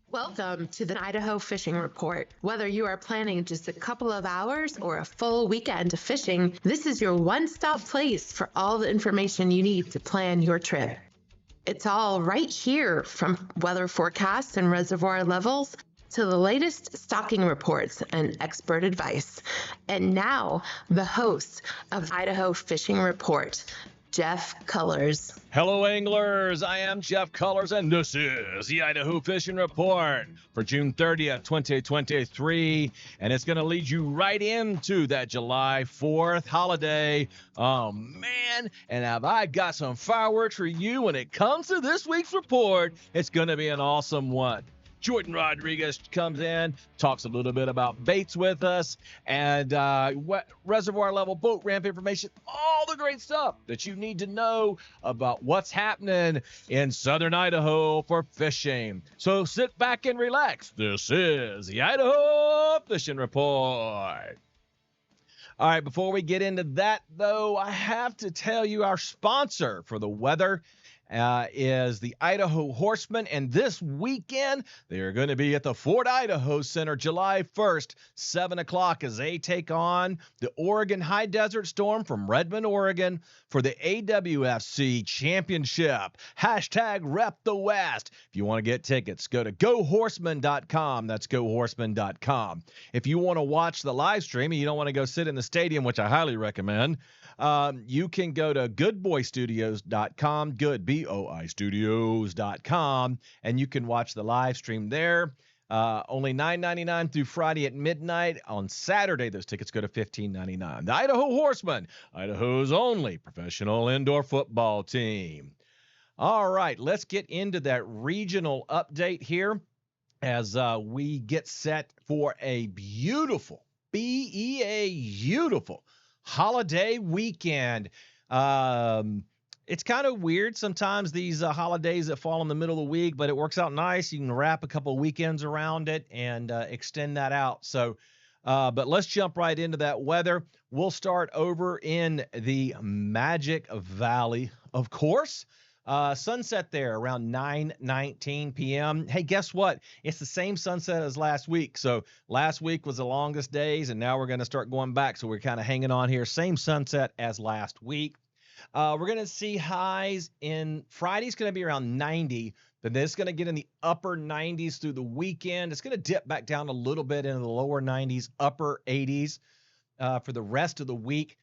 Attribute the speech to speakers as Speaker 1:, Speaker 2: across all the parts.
Speaker 1: Welcome to the Idaho Fishing Report. Whether you are planning just a couple of hours or a full weekend of fishing, this is your one-stop place for all the information you need to plan your trip. It's all right here, from weather forecasts and reservoir levels to the latest stocking reports and expert advice. And now, the host of Idaho Fishing Report, Jeff Cullers.
Speaker 2: Hello, anglers. I am Jeff Cullers, and this is the Idaho Fishing Report for June 30th, 2023. And it's going to lead you right into that July 4th holiday. Oh, man. And have I got some fireworks for you when it comes to this week's report? It's going to be an awesome one. Jordan Rodriguez comes in, talks a little bit about baits with us, and reservoir level boat ramp information, all the great stuff that you need to know about what's happening in southern Idaho for fishing. So sit back and relax. This is the Idaho Fishing Report. All right, before we get into that, though, I have to tell you our sponsor for the weather is the Idaho Horsemen, and this weekend they're going to be at the Fort Idaho Center July 1st, 7 o'clock, as they take on the Oregon High Desert Storm from Redmond, Oregon for the AWFC Championship. Hashtag Rep the West. If you want to get tickets, go to gohorseman.com. That's gohorseman.com. If you want to watch the live stream and you don't want to go sit in the stadium, which I highly recommend, you can go to goodboystudios.com, BOI Studios.com, and you can watch the live stream there. Only $9.99 through Friday at midnight. On Saturday, those tickets go to $15.99. The Idaho Horsemen, Idaho's only professional indoor football team. All right, let's get into that regional update here as we get set for a beautiful, beautiful holiday weekend. It's kind of weird sometimes, these holidays that fall in the middle of the week, but it works out nice. You can wrap a couple of weekends around it and extend that out. So, but let's jump right into that weather. We'll start over in the Magic Valley, of course. Sunset there around 9:19 p.m. Hey, guess what? It's the same sunset as last week. So last week was the longest days, and now we're going to start going back. So we're kind of hanging on here. Same sunset as last week. We're going to see highs in Friday's going to be around 90, but then it's going to get in the upper 90s through the weekend. It's going to dip back down a little bit into the lower 90s, upper 80s for the rest of the week.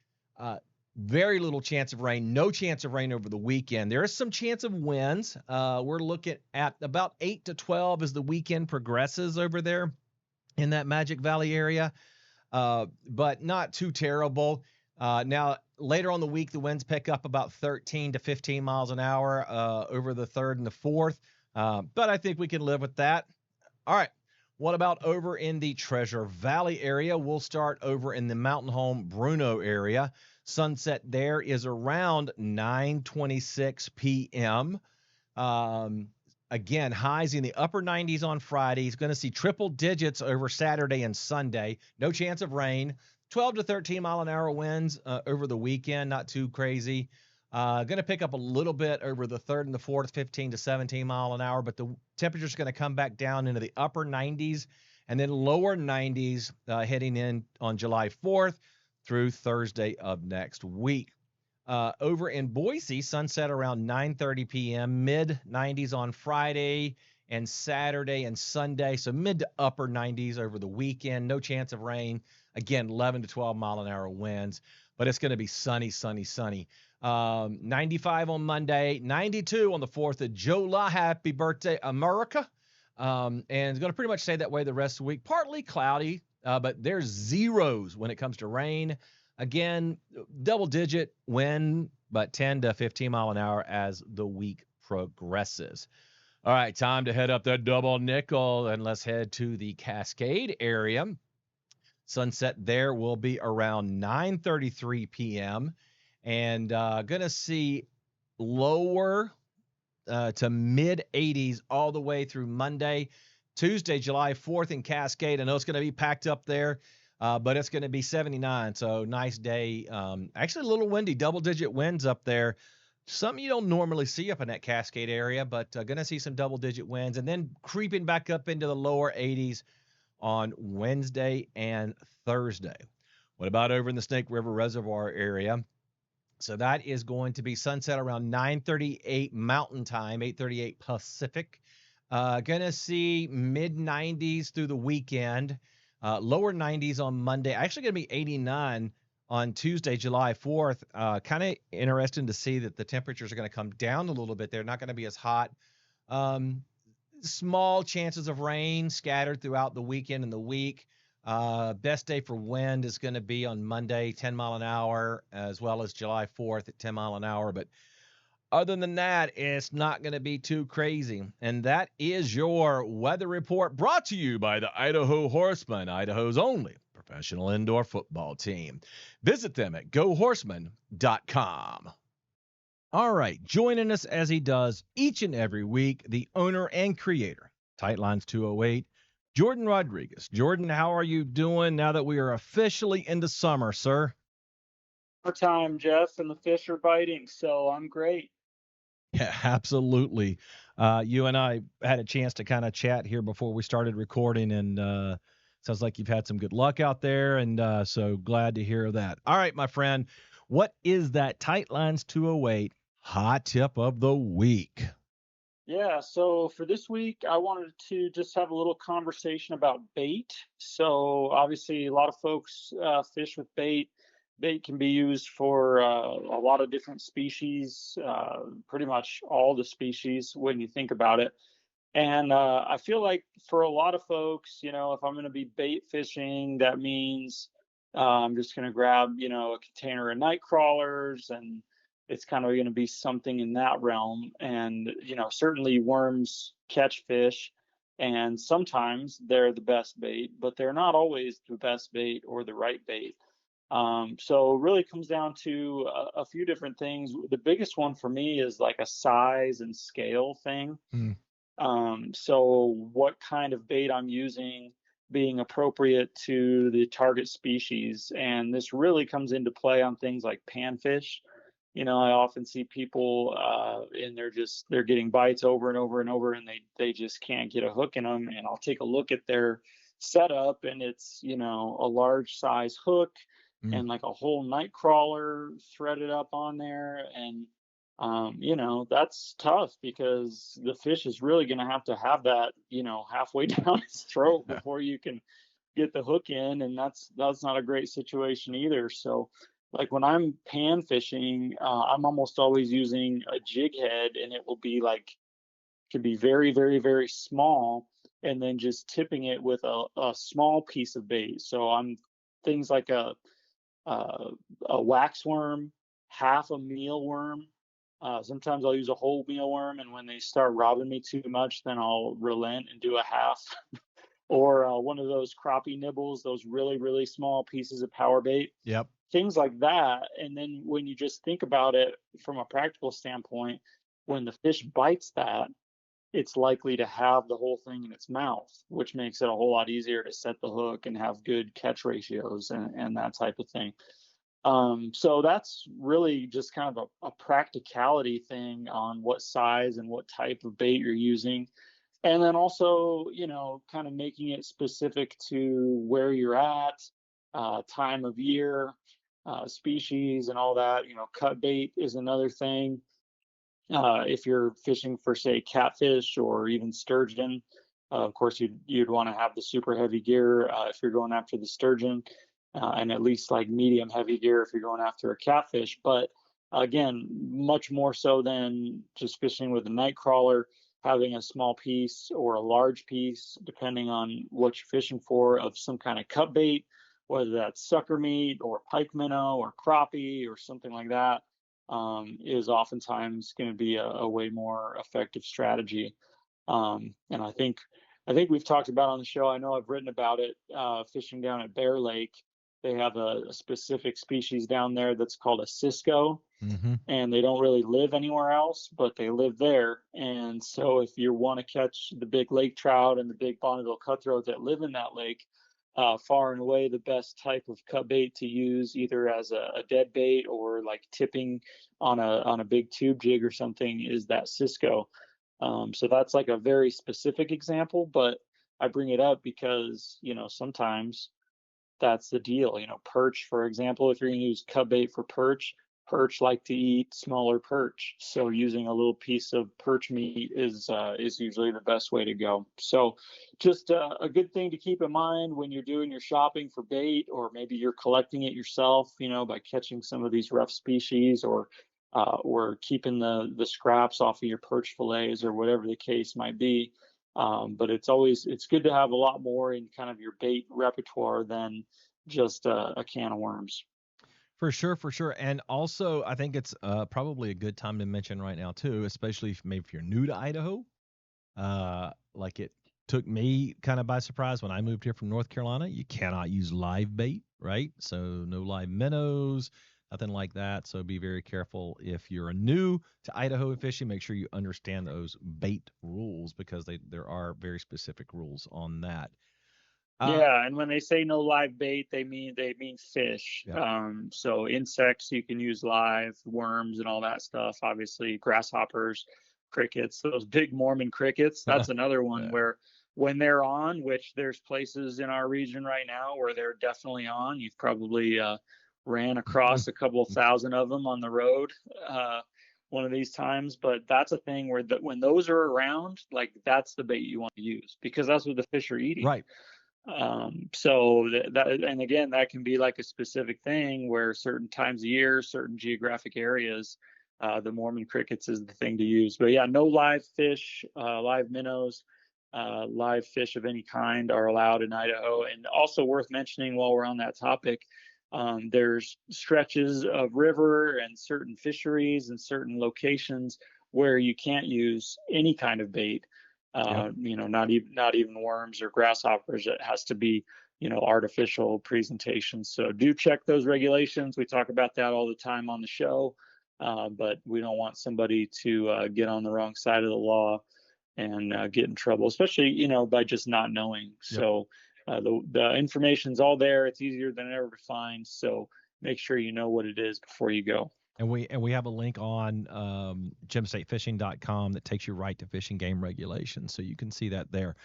Speaker 2: Very little chance of rain, no chance of rain over the weekend. There is some chance of winds. We're looking at about 8 to 12 as the weekend progresses over there in that Magic Valley area, but not too terrible. Now, later on the week, the winds pick up about 13 to 15 miles an hour over the 3rd and the 4th, but I think we can live with that. All right. What about over in the Treasure Valley area? We'll start over in the Mountain Home Bruno area. Sunset there is around 9:26 p.m. Again, highs in the upper 90s on Friday. He's going to see triple digits over Saturday and Sunday. No chance of rain. 12 to 13 mile an hour winds over the weekend. Not too crazy. Going to pick up a little bit over the 3rd and the 4th, 15 to 17 mile an hour, but the temperature's going to come back down into the upper 90s and then lower 90s heading in on July 4th through Thursday of next week. Over in Boise, sunset around 9:30 p.m., mid 90s on Friday and Saturday and Sunday, so mid to upper 90s over the weekend. No chance of rain. Again, 11 to 12 mile an hour winds, but it's going to be sunny, sunny, sunny. 95 on Monday, 92 on the 4th of July. Happy birthday, America. And it's going to pretty much stay that way the rest of the week. Partly cloudy, but there's zeros when it comes to rain. Again, double-digit wind, but 10 to 15 mile an hour as the week progresses. All right, time to head up that double nickel, and let's head to the Cascade area. Sunset there will be around 9:33 p.m. and going to see lower to mid 80s all the way through Monday. Tuesday, July 4th in Cascade. I know it's going to be packed up there, but it's going to be 79. So nice day. Actually a little windy, double-digit winds up there. Something you don't normally see up in that Cascade area, but going to see some double-digit winds and then creeping back up into the lower 80s on Wednesday and Thursday. What about over in the Snake River Reservoir area? So that is going to be sunset around 9:38 Mountain Time, 8:38 Pacific. Gonna see mid 90s through the weekend, lower 90s on Monday. Actually, gonna be 89 on Tuesday, July 4th. Kind of interesting to see that the temperatures are going to come down a little bit. They're not going to be as hot. Um, Small chances of rain scattered throughout the weekend and the week. Best day for wind is going to be on Monday, 10 mile an hour, as well as July 4th at 10 mile an hour. But other than that, it's not going to be too crazy. And that is your weather report brought to you by the Idaho Horsemen, Idaho's only professional indoor football team. Visit them at gohorseman.com. All right, joining us as he does each and every week, the owner and creator, Tightlines 208, Jordan Rodriguez. Jordan, how are you doing now that we are officially into summer, sir?
Speaker 3: Time, Jeff, and the fish are biting, so I'm great.
Speaker 2: Yeah, absolutely. You and I had a chance to kind of chat here before we started recording, and sounds like you've had some good luck out there, and so glad to hear that. All right, my friend, what is that Tightlines 208 hot tip of the week?
Speaker 3: Yeah, so for this week, I wanted to just have a little conversation about bait. So obviously, a lot of folks fish with bait. Bait can be used for a lot of different species, pretty much all the species when you think about it. And I feel like for a lot of folks, if I'm going to be bait fishing, that means I'm just going to grab, a container of night crawlers, and it's kind of going to be something in that realm. And, certainly worms catch fish, and sometimes they're the best bait, but they're not always the best bait or the right bait. So it really comes down to a few different things. The biggest one for me is like a size and scale thing.
Speaker 2: Mm.
Speaker 3: So what kind of bait I'm using being appropriate to the target species. And this really comes into play on things like panfish. I often see people and they're getting bites over and over and over, and they just can't get a hook in them. And I'll take a look at their setup, and it's, a large size hook and like a whole night crawler threaded up on there. And that's tough because the fish is really going to have that, halfway down its throat before you can get the hook in, and that's not a great situation either. So, like when I'm pan fishing, I'm almost always using a jig head, and it will be like could be very, very, very small, and then just tipping it with a small piece of bait. So I'm things like uh, a waxworm, half a mealworm. Sometimes I'll use a whole mealworm, and when they start robbing me too much, then I'll relent and do a half. Or one of those crappie nibbles, those really, really small pieces of power bait.
Speaker 2: Yep.
Speaker 3: Things like that. And then when you just think about it from a practical standpoint, when the fish bites that, it's likely to have the whole thing in its mouth, which makes it a whole lot easier to set the hook and have good catch ratios and that type of thing. So that's really just kind of a practicality thing on what size and what type of bait you're using. And then also, kind of making it specific to where you're at, time of year, species, and all that. Cut bait is another thing. If you're fishing for, say, catfish or even sturgeon, of course, you'd want to have the super heavy gear if you're going after the sturgeon, and at least like medium heavy gear if you're going after a catfish. But again, much more so than just fishing with a night crawler, having a small piece or a large piece, depending on what you're fishing for, of some kind of cut bait, whether that's sucker meat or pike minnow or crappie or something like that, is oftentimes going to be a way more effective strategy. And I think we've talked about on the show. I know I've written about it. Fishing down at Bear Lake, they have a specific species down there that's called a Cisco, and they don't really live anywhere else, but they live there. And so if you want to catch the big lake trout and the big Bonneville cutthroat that live in that lake, far and away the best type of cut bait to use, either as a dead bait or like tipping on a big tube jig or something, is that Cisco. So that's like a very specific example, but I bring it up because, sometimes that's the deal. Perch, for example, if you're going to use cut bait for perch, perch like to eat smaller perch. So using a little piece of perch meat is usually the best way to go. So just a good thing to keep in mind when you're doing your shopping for bait, or maybe you're collecting it yourself, by catching some of these rough species, or keeping the scraps off of your perch fillets, or whatever the case might be. But it's good to have a lot more in kind of your bait repertoire than just a can of worms.
Speaker 2: For sure, for sure. And also, I think it's probably a good time to mention right now too, especially if you're new to Idaho. Like it took me kind of by surprise when I moved here from North Carolina. You cannot use live bait, right? So no live minnows, nothing like that. So be very careful if you're new to Idaho fishing. Make sure you understand those bait rules, because there are very specific rules on that.
Speaker 3: Yeah, and when they say no live bait, they mean fish.
Speaker 2: Yep.
Speaker 3: So insects you can use live, worms and all that stuff. Obviously, grasshoppers, crickets, those big Mormon crickets. That's another one
Speaker 2: Yeah.
Speaker 3: where when they're on, which there's places in our region right now where they're definitely on. You've probably ran across a couple of thousand of them on the road one of these times. But that's a thing where when those are around, like that's the bait you want to use, because that's what the fish are eating.
Speaker 2: Right.
Speaker 3: So and again, that can be like a specific thing where certain times of year, certain geographic areas, the Mormon crickets is the thing to use. But yeah, no live fish, live minnows, live fish of any kind are allowed in Idaho. And also worth mentioning while we're on that topic, there's stretches of river and certain fisheries and certain locations where you can't use any kind of bait.
Speaker 2: Yep.
Speaker 3: Not even worms or grasshoppers. It has to be, artificial presentations. So do check those regulations. We talk about that all the time on the show, but we don't want somebody to get on the wrong side of the law and get in trouble, especially, by just not knowing.
Speaker 2: Yep.
Speaker 3: So the information's all there. It's easier than ever to find. So make sure you know what it is before you go.
Speaker 2: And we have a link on gemstatefishing.com that takes you right to fishing game regulations, so you can see that there.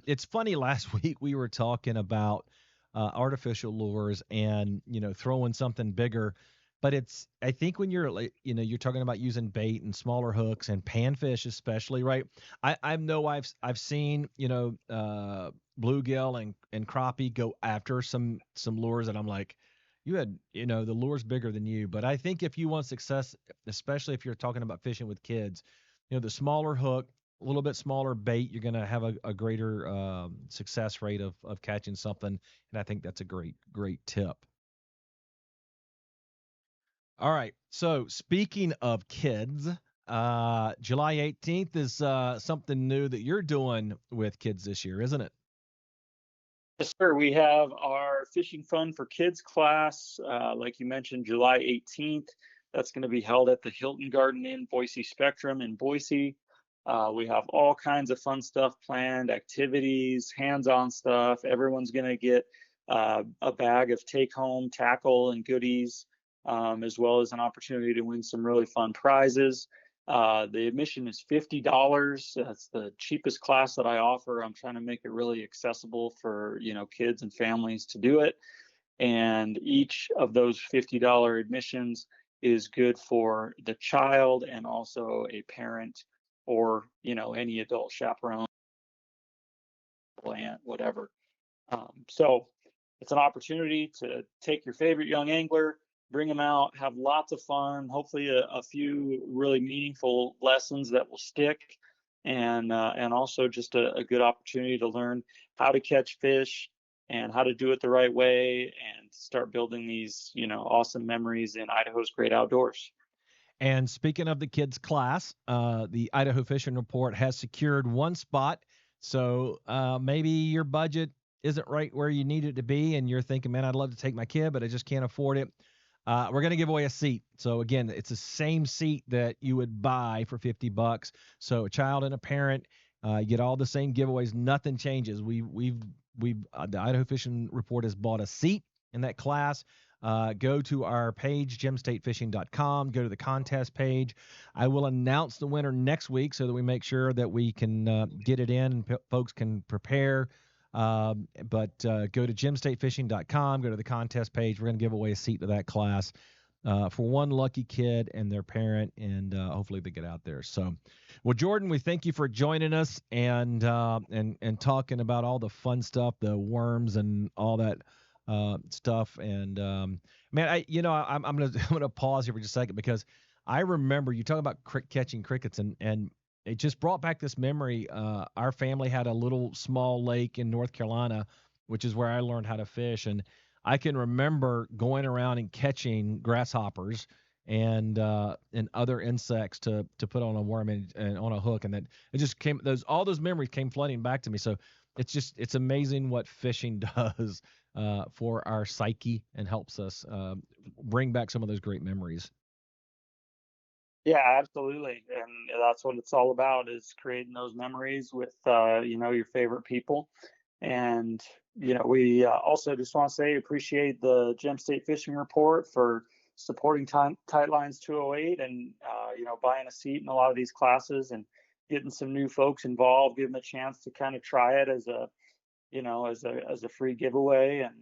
Speaker 2: It's funny, last week we were talking about artificial lures and throwing something bigger, but I think when you're you're talking about using bait and smaller hooks and panfish especially, right? I know I've seen bluegill and crappie go after some lures, and I'm like, you had, the lure's bigger than you. But I think if you want success, especially if you're talking about fishing with kids, the smaller hook, a little bit smaller bait, you're going to have a greater success rate of catching something. And I think that's a great tip. All right. So speaking of kids, July 18th is something new that you're doing with kids this year, isn't it?
Speaker 3: Yes, sir. We have our Fishing Fun for Kids class, like you mentioned, July 18th. That's going to be held at the Hilton Garden Inn Boise Spectrum in Boise. We have all kinds of fun stuff planned, activities, hands-on stuff. Everyone's going to get a bag of take-home tackle and goodies, as well as an opportunity to win some really fun prizes. The admission is $50. That's the cheapest class that I offer. I'm trying to make it really accessible for, kids and families to do it. And each of those $50 admissions is good for the child and also a parent or, any adult chaperone, aunt, whatever. So it's an opportunity to take your favorite young angler, bring them out, have lots of fun, hopefully a few really meaningful lessons that will stick, and also just a good opportunity to learn how to catch fish and how to do it the right way and start building these, awesome memories in Idaho's great outdoors.
Speaker 2: And speaking of the kids class, the Idaho Fishing Report has secured one spot. So maybe your budget isn't right where you need it to be, and you're thinking, man, I'd love to take my kid, but I just can't afford it. We're going to give away a seat. So again, it's the same seat that you would buy for $50. So a child and a parent, you get all the same giveaways. Nothing changes. We've the Idaho Fishing Report has bought a seat in that class. Go to our page, gemstatefishing.com. Go to the contest page. I will announce the winner next week so that we make sure that we can get it in and folks can prepare. But go to gemstatefishing.com. Go to the contest page. We're going to give away a seat to that class for one lucky kid and their parent, and hopefully they get out there. So, well, Jordan, we thank you for joining us and talking about all the fun stuff, the worms and all that stuff. And man, I'm gonna pause here for just a second because I remember you talking about catching crickets, and it just brought back this memory. Our family had a little small lake in North Carolina, which is where I learned how to fish, and I can remember going around and catching grasshoppers and other insects to put on a worm and on a hook, and that it just came all those memories came flooding back to me. So it's amazing what fishing does for our psyche and helps us bring back some of those great memories.
Speaker 3: Yeah, absolutely. And that's what it's all about, is creating those memories with, your favorite people. And, we also just want to say appreciate the Gem State Fishing Report for supporting Tightlines 208 and, buying a seat in a lot of these classes and getting some new folks involved, give them a chance to kind of try it as a free giveaway. And,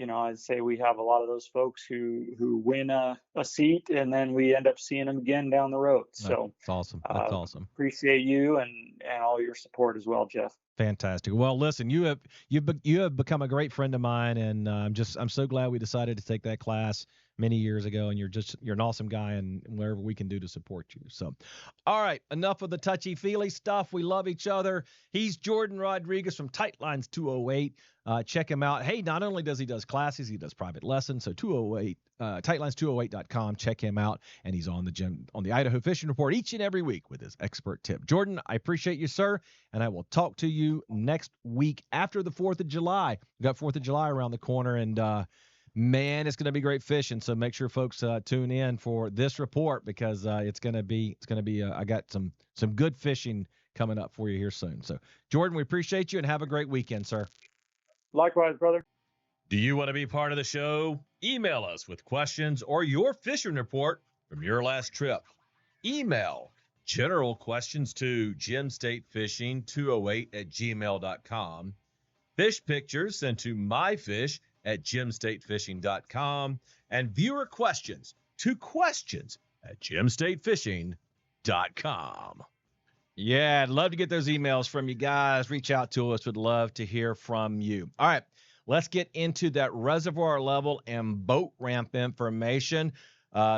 Speaker 3: I'd say we have a lot of those folks who win a seat and then we end up seeing them again down the road. So
Speaker 2: that's awesome. That's awesome.
Speaker 3: Appreciate you and all your support as well, Jeff.
Speaker 2: Fantastic. Well, listen, you have become a great friend of mine, and I'm so glad we decided to take that class many years ago, and you're an awesome guy, and whatever we can do to support you. So, all right, enough of the touchy-feely stuff. We love each other. He's Jordan Rodriguez from Tightlines 208. Check him out. Hey, not only does he does classes, he does private lessons. So 208, Tightlines208.com. Check him out, and he's on the Idaho Fishing Report each and every week with his expert tip. Jordan, I appreciate you, sir, and I will talk to you next week after the 4th of July. We got 4th of July around the corner, and man, it's going to be great fishing. So make sure folks tune in for this report because it's going to be I got some good fishing coming up for you here soon. So Jordan, we appreciate you and have a great weekend, sir.
Speaker 3: Likewise, brother.
Speaker 2: Do you want to be part of the show? Email us with questions or your fishing report from your last trip. Email general questions to gemstatefishing208@gmail.com. Fish pictures sent to myfish@gemstatefishing.com. And viewer questions to questions@gemstatefishing.com. Yeah, I'd love to get those emails from you guys. Reach out to us. Would love to hear from you. All right, let's get into that reservoir level and boat ramp information,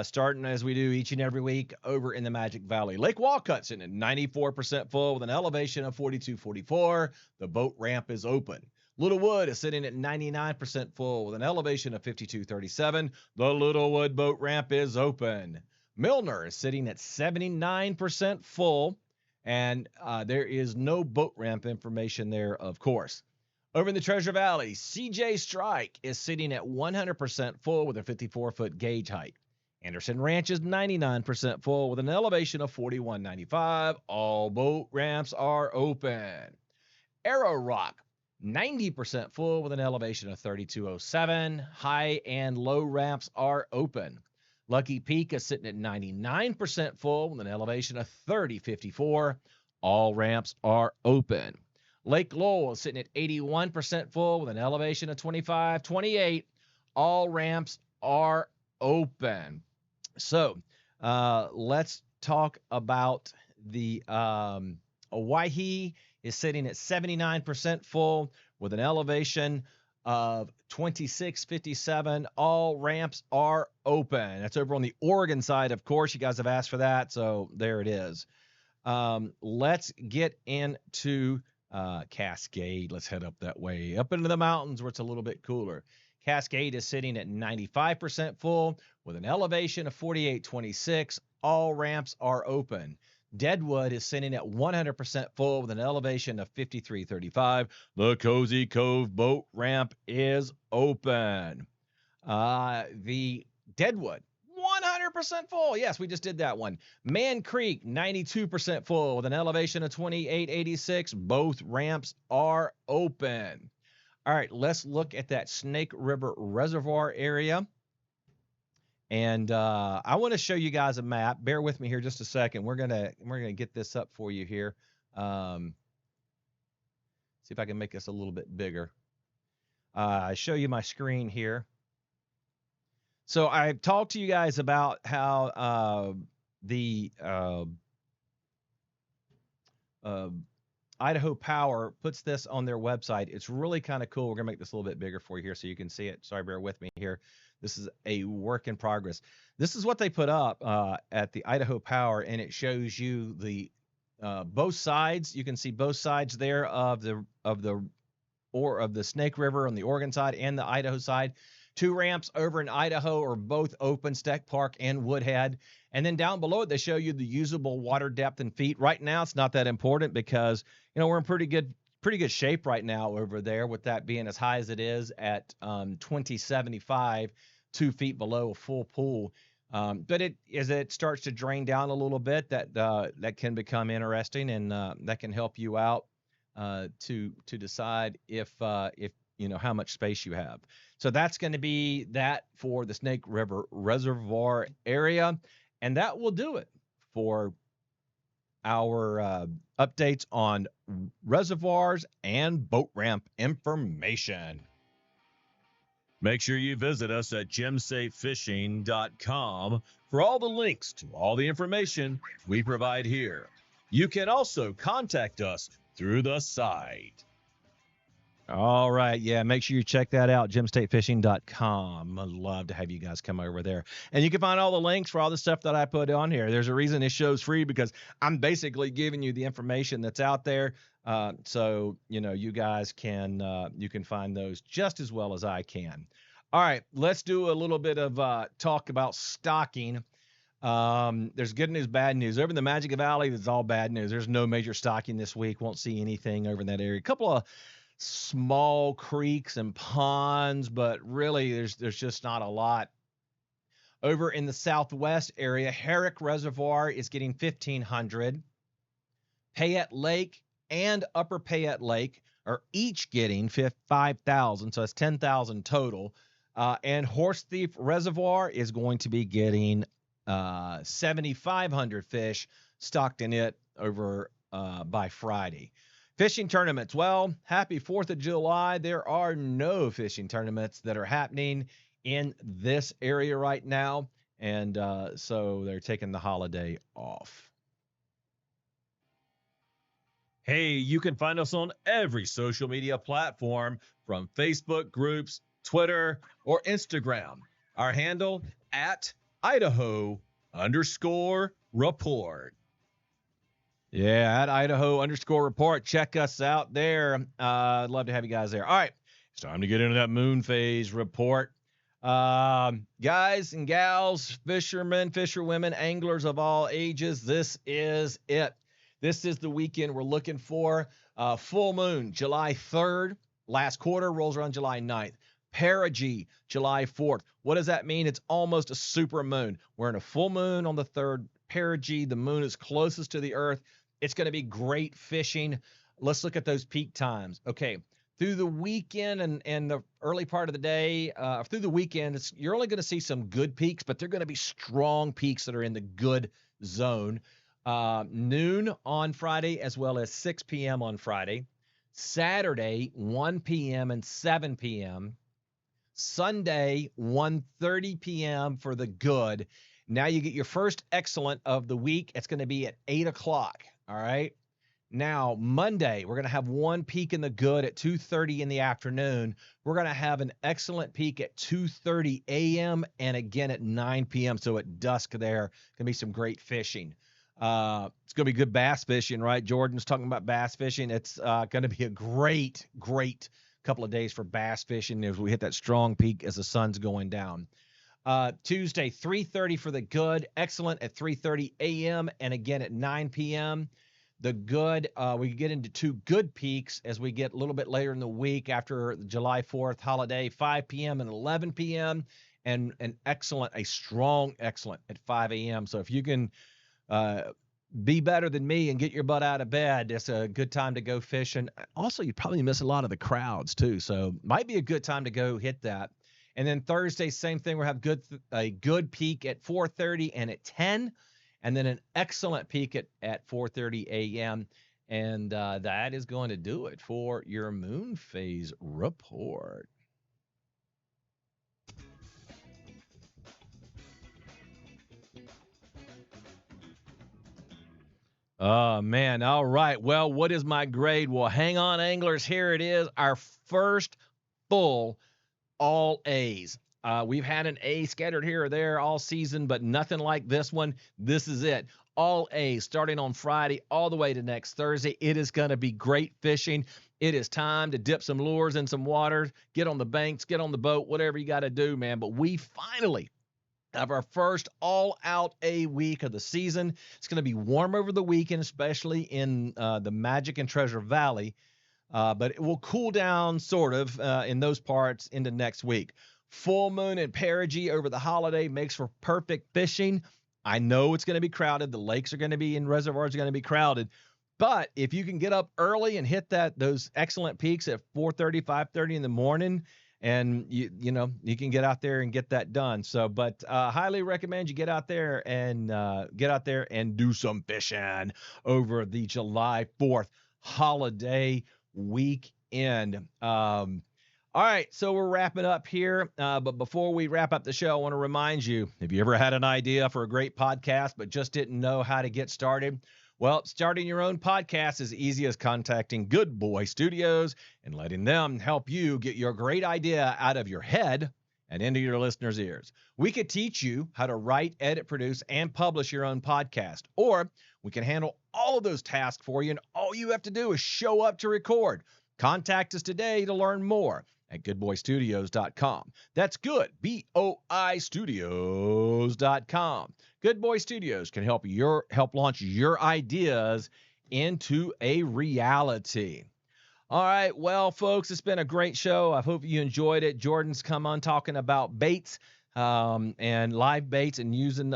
Speaker 2: starting as we do each and every week over in the Magic Valley. Lake Walcut's in at 94% full with an elevation of 4244. The boat ramp is open. Littlewood is sitting at 99% full with an elevation of 5237. The Littlewood boat ramp is open. Milner is sitting at 79% full. And there is no boat ramp information there, of course. Over in the Treasure Valley, CJ Strike is sitting at 100% full with a 54-foot gauge height. Anderson Ranch is 99% full with an elevation of 4195. All boat ramps are open. Arrow Rock, 90% full with an elevation of 3207. High and low ramps are open. Lucky Peak is sitting at 99% full with an elevation of 3054. All ramps are open. Lake Lowell is sitting at 81% full with an elevation of 2528. All ramps are open. So let's talk about the Owyhee is sitting at 79% full with an elevation of 2657. All ramps are open. That's over on the Oregon side, of course. You guys have asked for that, so there it is. Let's get into Cascade. Let's head up that way, up into the mountains where it's a little bit cooler. Cascade is sitting at 95% full with an elevation of 4826. All ramps are open. Deadwood is sitting at 100% full with an elevation of 5335. The Cozy Cove boat ramp is open. The Deadwood, 100% full. Yes, we just did that one. Man Creek, 92% full with an elevation of 2886. Both ramps are open. All right, let's look at that Snake River Reservoir area. And I want to show you guys a map. Bear with me here just a second. We're gonna get this up for you here. See if I can make this a little bit bigger. I show you my screen here. So I've talked to you guys about how the Idaho Power puts this on their website. It's really kind of cool. We're going to make this a little bit bigger for you here so you can see it. Sorry, bear with me here. This is a work in progress. This is what they put up at the Idaho Power, and it shows you the both sides. You can see both sides there of the Snake River on the Oregon side and the Idaho side. 2 ramps over in Idaho are both open, Steck Park and Woodhead. And then down below it, they show you the usable water depth in feet. Right now, it's not that important because, we're in pretty good shape right now over there, with that being as high as it is at 2075, 2 feet below a full pool. But as it starts to drain down a little bit, that can become interesting, and that can help you out to decide if how much space you have. So that's going to be that for the Snake River Reservoir area, and that will do it for our updates on reservoirs and boat ramp information.
Speaker 4: Make sure you visit us at gemsafefishing.com for all the links to all the information we provide here. You can also contact us through the site.
Speaker 2: All right. Yeah, make sure you check that out, gemstatefishing.com. I'd love to have you guys come over there. And you can find all the links for all the stuff that I put on here. There's a reason this show's free, because I'm basically giving you the information that's out there. So, you guys can find those just as well as I can. All right, let's do a little bit of talk about stocking. There's good news, bad news. Over in the Magic Valley, there's all bad news. There's no major stocking this week. Won't see anything over in that area. A couple of small creeks and ponds, but really there's just not a lot. Over in the southwest area, Herrick Reservoir is getting 1,500. Payette Lake and Upper Payette Lake are each getting 5,000, so that's 10,000 total. And Horse Thief Reservoir is going to be getting 7,500 fish stocked in it over by Friday. Fishing tournaments. Well, happy 4th of July. There are no fishing tournaments that are happening in this area right now, and so they're taking the holiday off.
Speaker 4: Hey, you can find us on every social media platform, from Facebook groups, Twitter, or Instagram. Our handle at Idaho_report.
Speaker 2: Yeah, at Idaho_report. Check us out there. I'd love to have you guys there. All right, it's time to get into that moon phase report. Guys and gals, fishermen, fisherwomen, anglers of all ages, this is it. This is the weekend we're looking for. Full moon, July 3rd. Last quarter rolls around July 9th. Perigee, July 4th. What does that mean? It's almost a super moon. We're in a full moon on the 3rd. Perigee, the moon is closest to the earth. It's going to be great fishing. Let's look at those peak times. Okay, through the weekend and the early part of the day, through the weekend, you're only going to see some good peaks, but they're going to be strong peaks that are in the good zone. Noon on Friday, as well as 6 p.m. on Friday. Saturday, 1 p.m. and 7 p.m. Sunday, 1:30 p.m. for the good. Now you get your first excellent of the week. It's going to be at 8 o'clock. All right. Now, Monday, we're going to have one peak in the good at 2:30 in the afternoon. We're going to have an excellent peak at 2:30 a.m. and again at 9 p.m. So at dusk there, going to be some great fishing. It's going to be good bass fishing, right? Jordan's talking about bass fishing. It's going to be a great couple of days for bass fishing as we hit that strong peak as the sun's going down. Tuesday, 3:30 for the good, excellent at 3:30 a.m. and again at 9 p.m. The good, we get into 2 good peaks as we get a little bit later in the week after the July 4th holiday, 5 p.m. and 11 p.m. and an excellent, a strong excellent at 5 a.m. So if you can
Speaker 4: be better than me and get your butt out of bed, it's a good time to go fishing. Also, you'd probably miss a lot of the crowds too, so might be a good time to go hit that. And then Thursday, same thing. We'll have a good peak at 4:30 and at 10, and then an excellent peak at 4:30 a.m. And that is going to do it for your moon phase report. Oh, man. All right. Well, what is my grade? Well, hang on, anglers. Here it is. Our first full all A's. We've had an A scattered here or there all season, but nothing like this one. This is it. All A's starting on Friday all the way to next Thursday. It is going to be great fishing. It is time to dip some lures in some water, get on the banks, get on the boat, whatever you got to do, man. But we finally have our first all-out A week of the season. It's going to be warm over the weekend, especially in the Magic and Treasure Valley, but it will cool down sort of in those parts into next week. Full moon and perigee over the holiday makes for perfect fishing. I know it's going to be crowded. The lakes are going to be and reservoirs are going to be crowded. But if you can get up early and hit those excellent peaks at 4:30, 5:30 in the morning, and you know you can get out there and get that done. So, but highly recommend you get out there and do some fishing over the July 4th holiday weekend. All right, so we're wrapping up here. But before we wrap up the show, I want to remind you, have you ever had an idea for a great podcast but just didn't know how to get started? Well, starting your own podcast is easy as contacting Good Boy Studios and letting them help you get your great idea out of your head and into your listeners' ears. We could teach you how to write, edit, produce, and publish your own podcast, or we can handle all of those tasks for you, and all you have to do is show up to record. Contact us today to learn more at goodboystudios.com. That's good, B-O-I Studios.com. Good Boy Studios can help launch your ideas into a reality. All right, well, folks, it's been a great show. I hope you enjoyed it. Jordan's come on talking about baits and live baits and using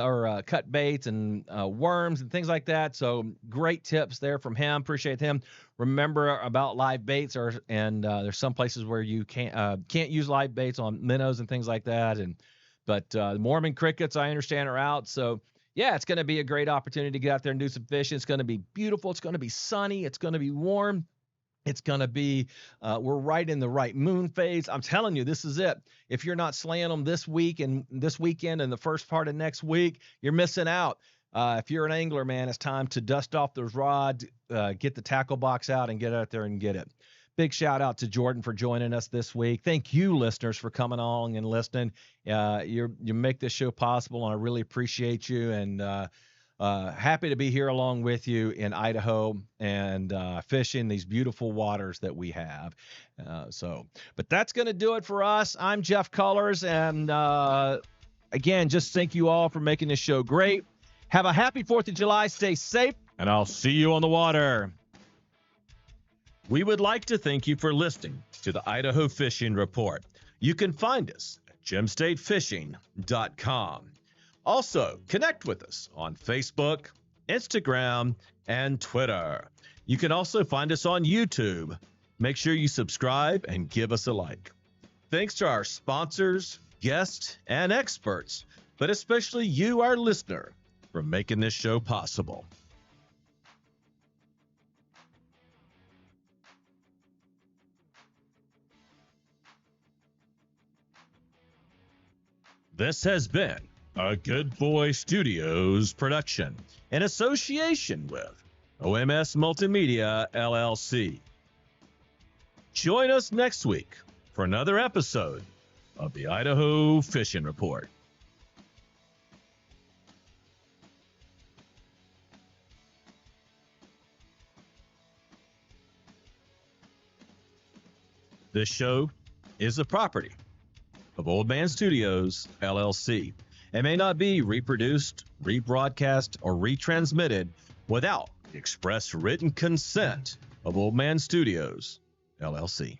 Speaker 4: cut baits and worms and things like that. So great tips there from him. Appreciate him. Remember about live baits, there's some places where you can't use live baits on minnows and things like that. But the Mormon crickets, I understand, are out. So yeah, it's going to be a great opportunity to get out there and do some fishing. It's going to be beautiful. It's going to be sunny. It's going to be warm. It's going to be, we're right in the right moon phase. I'm telling you, this is it. If you're not slaying them this week and this weekend and the first part of next week, you're missing out. If you're an angler, man, it's time to dust off those rods, get the tackle box out and get out there and get it. Big shout out to Jordan for joining us this week. Thank you, listeners, for coming along and listening. You make this show possible, and I really appreciate you. And happy to be here along with you in Idaho and fishing these beautiful waters that we have. But that's going to do it for us. I'm Jeff Cullers, and again, just thank you all for making this show great. Have a happy 4th of July. Stay safe, and I'll see you on the water. We would like to thank you for listening to the Idaho Fishing Report. You can find us at gemstatefishing.com. Also, connect with us on Facebook, Instagram, and Twitter. You can also find us on YouTube. Make sure you subscribe and give us a like. Thanks to our sponsors, guests, and experts, but especially you, our listener, for making this show possible. This has been a Good Boy Studios production in association with OMS Multimedia, LLC. Join us next week for another episode of the Idaho Fishing Report. This show is the property of Old Man Studios, LLC. It may not be reproduced, rebroadcast, or retransmitted without the express written consent of Old Man Studios, LLC.